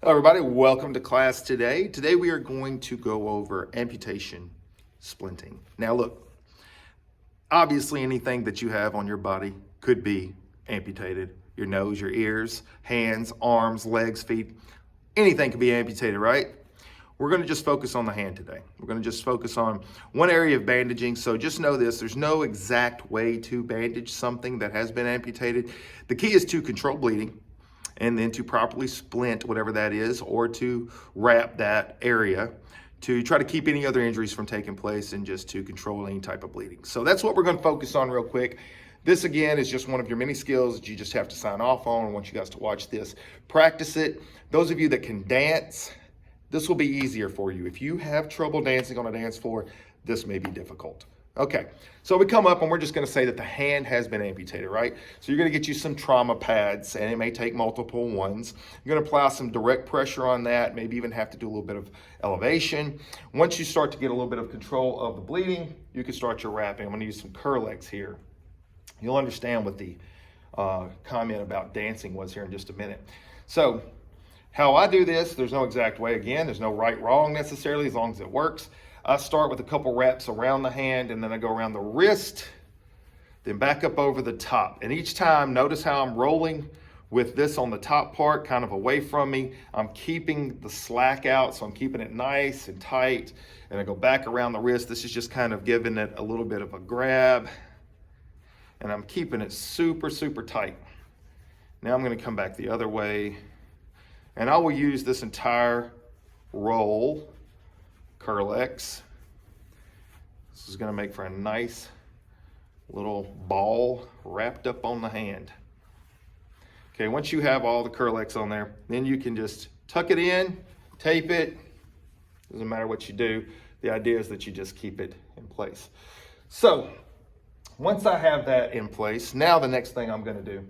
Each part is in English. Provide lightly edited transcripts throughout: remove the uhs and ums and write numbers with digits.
Hello everybody, welcome to class today. Today we are going to go over amputation splinting. Now look, obviously anything that you have on your body could be amputated. Your nose, your ears, hands, arms, legs, feet, anything can be amputated, right? We're going to just focus on the hand today. We're going to just focus on one area of bandaging. So just know this, there's no exact way to bandage something that has been amputated. The key is to control bleeding, and then to properly splint whatever that is, or to wrap that area to try to keep any other injuries from taking place and just to control any type of bleeding. So that's what we're going to focus on real quick. This again is just one of your many skills that you just have to sign off on. I want you guys to watch this, practice it. Those of you that can dance, this will be easier for you. If you have trouble dancing on a dance floor, this may be difficult. Okay, so we come up and we're just going to say that the hand has been amputated, right? So you're going to get you some trauma pads, and it may take multiple ones. You're going to apply some direct pressure on that, maybe even have to do a little bit of elevation. Once you start to get a little bit of control of the bleeding, you can start your wrapping. I'm going to use some Curlex here. You'll understand what the comment about dancing was here in just a minute. So how I do this, there's no exact way. Again, there's no right, wrong necessarily, as long as it works. I start with a couple wraps around the hand, and then I go around the wrist, then back up over the top. And each time, notice how I'm rolling with this on the top part, kind of away from me. I'm keeping the slack out, so I'm keeping it nice and tight. And I go back around the wrist. This is just kind of giving it a little bit of a grab. And I'm keeping it super, super tight. Now I'm going to come back the other way. And I will use this entire roll Curlex. This is going to make for a nice little ball wrapped up on the hand. Okay, once you have all the Curlex on there, then you can just tuck it in, tape it. Doesn't matter what you do. The idea is that you just keep it in place. So once I have that in place, now the next thing I'm going to do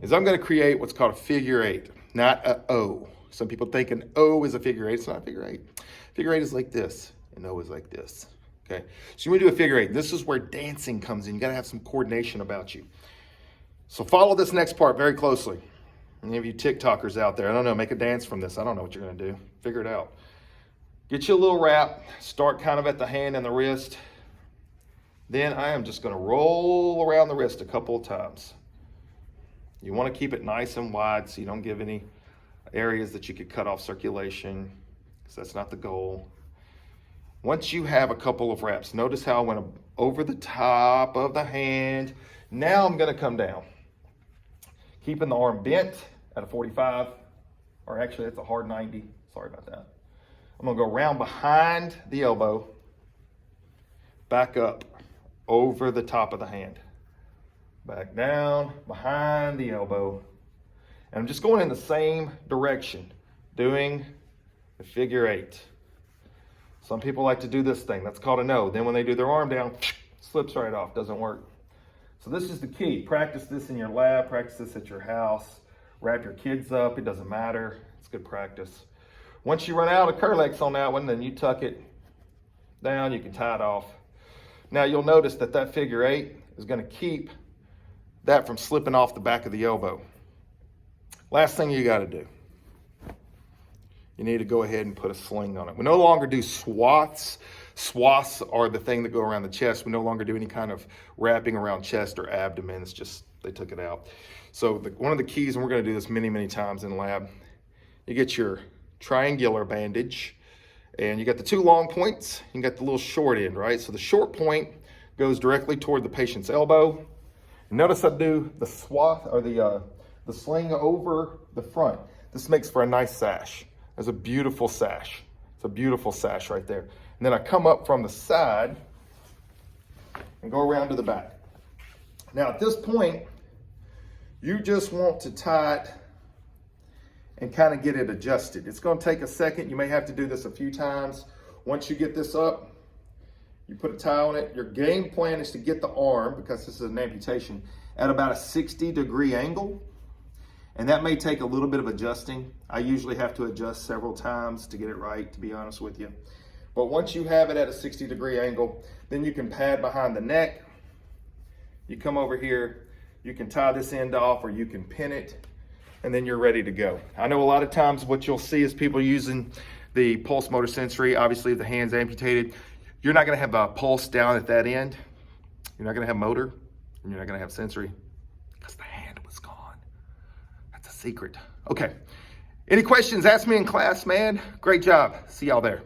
is I'm going to create what's called a figure eight, not an O. Some people think an O is a figure eight. It's not a figure eight. Figure eight is like this, and O is like this. Okay, so you want to do a figure eight. This is where dancing comes in. You got to have some coordination about you. So follow this next part very closely. Any of you TikTokers out there, I don't know, make a dance from this. I don't know what you're going to do. Figure it out. Get you a little wrap. Start kind of at the hand and the wrist. Then I am just going to roll around the wrist a couple of times. You want to keep it nice and wide so you don't give any areas that you could cut off circulation, because that's not the goal. Once you have a couple of wraps, notice how I went over the top of the hand. Now I'm going to come down, keeping the arm bent at a 45, or actually it's a hard 90. Sorry about that. I'm going to go around behind the elbow, back up over the top of the hand, back down behind the elbow. And I'm just going in the same direction, doing the figure eight. Some people like to do this thing. That's called a no. Then when they do their arm down, slips right off. Doesn't work. So this is the key. Practice this in your lab. Practice this at your house. Wrap your kids up. It doesn't matter. It's good practice. Once you run out of Curlex on that one, then you tuck it down. You can tie it off. Now you'll notice that that figure eight is going to keep that from slipping off the back of the elbow. Last thing you got to do, you need to go ahead and put a sling on it. We no longer do swaths. Swaths are the thing that go around the chest. We no longer do any kind of wrapping around chest or abdomen. It's just, they took it out. So one of the keys, and we're going to do this many, many times in lab, you get your triangular bandage, and you got the two long points, you got the little short end, right? So the short point goes directly toward the patient's elbow. Notice I do the swath, or the sling over the front. This makes for a nice sash. There's a beautiful sash. It's a beautiful sash right there. And then I come up from the side and go around to the back. Now at this point, you just want to tie it and kind of get it adjusted. It's going to take a second. You may have to do this a few times. Once you get this up, you put a tie on it. Your game plan is to get the arm, because this is an amputation, at about a 60-degree angle. And that may take a little bit of adjusting. I usually have to adjust several times to get it right, to be honest with you. But once you have it at a 60-degree angle, then you can pad behind the neck. You come over here, you can tie this end off, or you can pin it. and then you're ready to go. I know a lot of times what you'll see is people using the pulse motor sensory. Obviously, if the hand's amputated, you're not gonna have a pulse down at that end. You're not gonna have motor, and you're not gonna have sensory because the hand was gone. That's a secret. Okay, any questions, ask me in class, man. Great job. See y'all there.